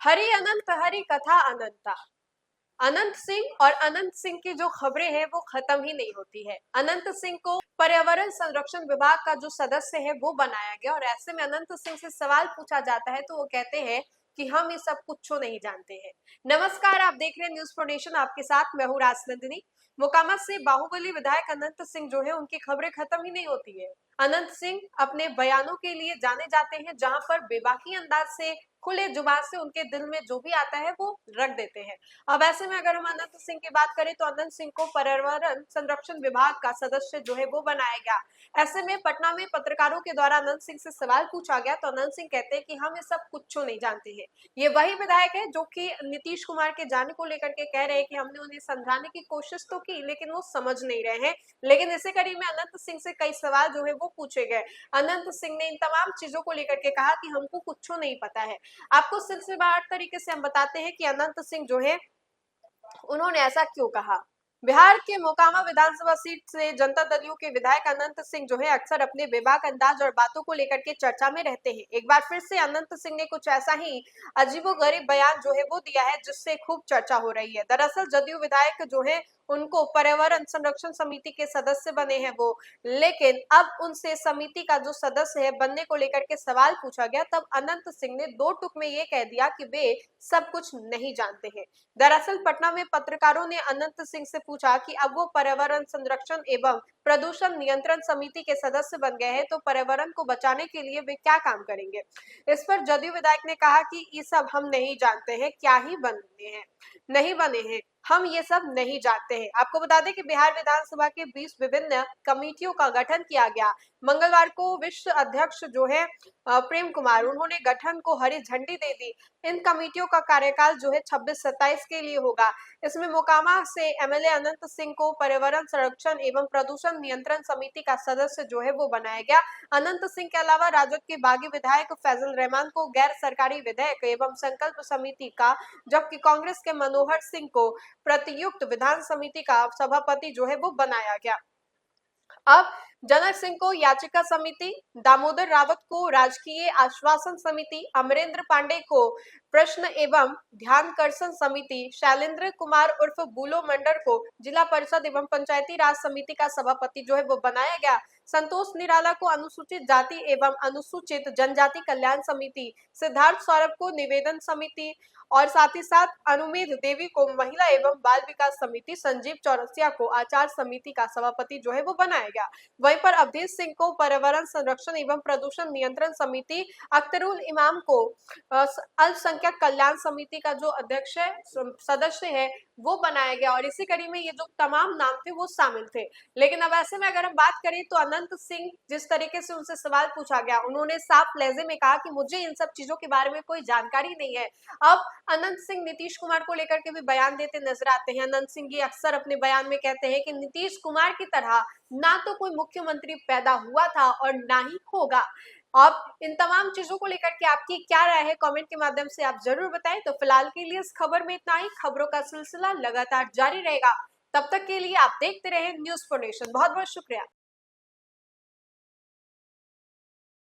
हरि अनंत हरि कथा अनंता। अनंत सिंह और अनंत सिंह की जो खबरें हैं वो खत्म ही नहीं होती है। अनंत सिंह को पर्यावरण संरक्षण विभाग का जो सदस्य है वो बनाया गया और ऐसे में अनंत सिंह से सवाल पूछा जाता है तो वो कहते हैं कि हम ये सब कुछ नहीं जानते हैं। नमस्कार, आप देख रहे हैं न्यूज फोर्नेशन, आपके साथ मैं हूँ राजनंदिनी। मोकामा से बाहुबली विधायक अनंत सिंह जो है उनकी खबरें खत्म ही नहीं होती है। अनंत सिंह अपने बयानों के लिए जाने जाते हैं, जहां पर बेबाकी अंदाज से खुले जुबान से उनके दिल में जो भी आता है वो रख देते हैं। अब ऐसे में अगर हम अनंत सिंह की बात करें तो अनंत सिंह को पर्यावरण संरक्षण विभाग का सदस्य जो है वो बनाया गया। ऐसे में पटना में पत्रकारों के द्वारा अनंत सिंह से सवाल पूछा गया तो अनंत सिंह कहते हैं कि हम ये सब कुछ नहीं जानते हैं। ये वही विधायक है जो कि नीतीश कुमार के जाने को लेकर के कह रहे हैं कि हमने उन्हें समझाने की कोशिश तो की लेकिन वो समझ नहीं रहे हैं। लेकिन इसी कड़ी में अनंत सिंह से कई सवाल जो है वो पूछे गए। अनंत सिंह ने इन तमाम चीजों को लेकर के कहा कि हमको कुछ नहीं पता है। आपको सिलसिलेवार तरीके से हम बताते हैं कि अनंत सिंह जो है उन्होंने ऐसा क्यों कहा। बिहार के मोकामा विधानसभा सीट से जनता दल यू के विधायक अनंत सिंह जो है अक्सर अपने बेबाक अंदाज और बातों को लेकर के चर्चा में रहते हैं। एक बार फिर से अनंत सिंह ने कुछ ऐसा ही अजीबोगरीब बयान जो है वो दिया है जिससे खूब चर्चा हो रही है। दरअसल जदयू विधायक जो है उनको पर्यावरण संरक्षण समिति के सदस्य बने हैं वो, लेकिन अब उनसे समिति का जो सदस्य है बनने को लेकर के सवाल पूछा गया तब अनंत सिंह ने दो टूक में ये कह दिया कि वे सब कुछ नहीं जानते हैं। दरअसल पटना में पत्रकारों ने अनंत सिंह से पूछा कि अब वो पर्यावरण संरक्षण एवं प्रदूषण नियंत्रण समिति के सदस्य बन गए हैं तो पर्यावरण को बचाने के लिए वे क्या काम करेंगे। इस पर जदयू विधायक ने कहा कि ये सब हम नहीं जानते हैं, क्या ही बने हैं, नहीं बने हैं, हम ये सब नहीं जानते हैं। आपको बता दें कि बिहार विधानसभा के 20 विभिन्न कमेटियों का गठन किया गया। मंगलवार को विश्व अध्यक्ष जो है प्रेम कुमार, उन्होंने गठन को हरी झंडी दे दी। इन कमेटियों का कार्यकाल जो है 26-27 के लिए होगा। इसमें मोकामा से एमएलए अनंत सिंह को पर्यावरण संरक्षण एवं प्रदूषण नियंत्रण समिति का सदस्य जो है वो बनाया गया। अनंत सिंह के अलावा राजद के बागी विधायक फैजल रहमान को गैर सरकारी विधेयक एवं संकल्प समिति का, जबकि कांग्रेस के मनोहर सिंह को प्रतियुक्त विधान समिति का सभापति जो है वो बनाया गया। अब जनक सिंह को याचिका समिति, दामोदर रावत को राजकीय आश्वासन समिति, अमरेंद्र पांडे को प्रश्न एवं ध्यानकर्षण समिति, शैलेंद्र कुमार उर्फ बुलो मंडल को जिला परिषद एवं पंचायती राज समिति का सभापति जो है वो बनाया गया। संतोष निराला को अनुसूचित जाति एवं अनुसूचित जनजाति कल्याण समिति, सिद्धार्थ सौरभ को निवेदन समिति और साथ ही साथ अनुमेद देवी को महिला एवं बाल विकास समिति, संजीव चौरसिया को आचार समिति का सभापति जो है वो बनाया गया। वहीं पर अवधेश सिंह को पर्यावरण संरक्षण एवं प्रदूषण नियंत्रण समिति, अख्तरुल इमाम को अल्पसंख्यक कल्याण समिति का जो अध्यक्ष है सदस्य है वो बनाया गया और इसी कड़ी में ये जो तमाम नाम थे वो शामिल थे। लेकिन अब ऐसे में अगर हम बात करें तो अनंत सिंह जिस तरीके से उनसे सवाल पूछा गया, उन्होंने साफ लहजे में कहा कि मुझे इन सब चीजों के बारे में कोई जानकारी नहीं है। अब अनंत सिंह नीतीश कुमार को लेकर के भी बयान देते नजर आते हैं। अनंत सिंह ये अक्सर अपने बयान में कहते हैं कि नीतीश कुमार की तरह ना तो कोई मुख्यमंत्री पैदा हुआ था और ना ही होगा। अब इन तमाम चीजों को लेकर के आपकी क्या राय है, कमेंट के माध्यम से आप जरूर बताएं। तो फिलहाल के लिए इस खबर में इतना ही। खबरों का सिलसिला लगातार जारी रहेगा, तब तक के लिए आप देखते रहें न्यूज फोर्नेशन। बहुत बहुत शुक्रिया।